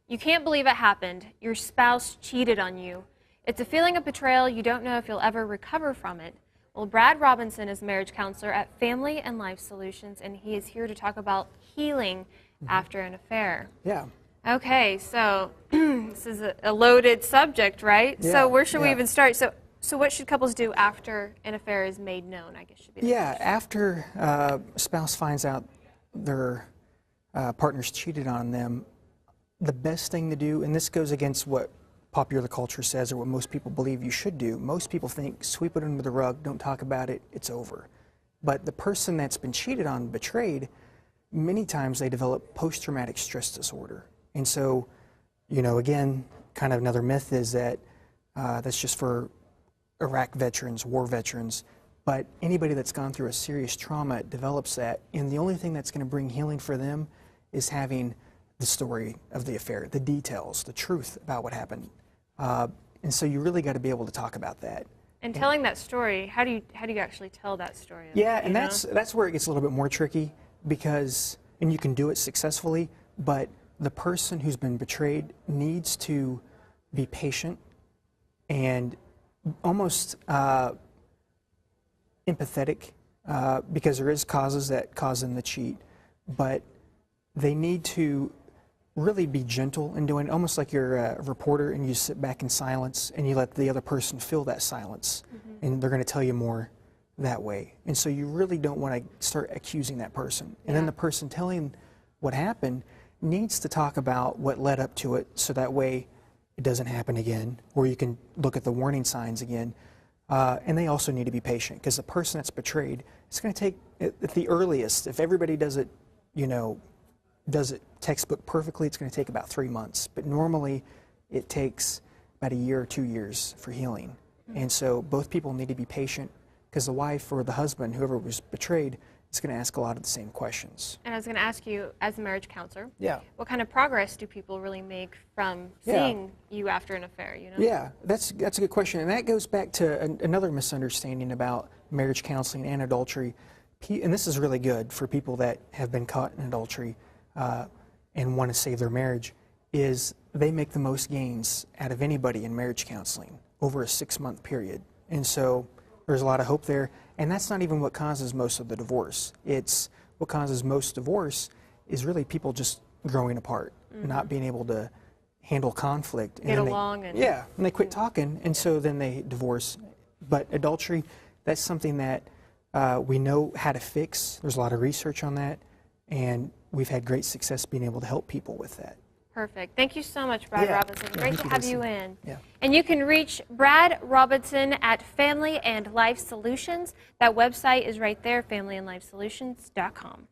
You can't believe it happened. Your spouse cheated on you. It's a feeling of betrayal. You don't know if you'll ever recover from it. Well, Brad Robinson is marriage counselor at Family and Life Solutions, and he is here to talk about healing after an affair. Yeah. Okay, so this is a loaded subject, right? Yeah, So where should we yeah. even start? So what should couples do after an affair is made known, I guess should be the Yeah, question. after a spouse finds out their partner's cheated on them, the best thing to do, and this goes against what popular culture says or what most people believe you should do. Most people think sweep it under the rug, don't talk about it, it's over. But the person that's been cheated on, betrayed, many times they develop post-traumatic stress disorder. And so, you know, again, kind of another myth is that that's just for Iraq veterans, war veterans, but anybody that's gone through a serious trauma develops that, and the only thing that's going to bring healing for them is having the story of the affair, the details, the truth about what happened. And so you really got to be able to talk about that. And telling that story, how do you actually tell that story? Yeah, and that's where it gets a little bit more tricky because, and you can do it successfully, but the person who's been betrayed needs to be patient and almost empathetic because there is causes that cause them to cheat, but they need to really be gentle in doing it, almost like you're a reporter and you sit back in silence and you let the other person feel that silence, and they're going to tell you more that way. And so you really don't want to start accusing that person. And then the person telling what happened needs to talk about what led up to it so that way it doesn't happen again, or you can look at the warning signs again. And they also need to be patient because the person that's betrayed, it's going to take, at the earliest, if everybody does it, you know, does it textbook perfectly, it's going to take about 3 months. But normally it takes about a year or 2 years for healing. And so both people need to be patient because the wife or the husband, whoever was betrayed, is going to ask a lot of the same questions. And I was going to ask you, as a marriage counselor, Yeah. what kind of progress do people really make from seeing you after an affair? You know? Yeah, that's a good question. And that goes back to another misunderstanding about marriage counseling and adultery. And this is really good for people that have been caught in adultery and want to save their marriage, is they make the most gains out of anybody in marriage counseling over a 6-month period. And so there's a lot of hope there. And that's not even what causes most of the divorce. It's what causes most divorce is really people just growing apart, not being able to handle conflict. Get along. And they quit talking, and so then they divorce. But adultery, that's something that we know how to fix. There's a lot of research on that, and we've had great success being able to help people with that. Perfect. Thank you so much, Brad Robinson. Great to have you in. Yeah. And you can reach Brad Robinson at Family and Life Solutions. That website is right there, familyandlifesolutions.com.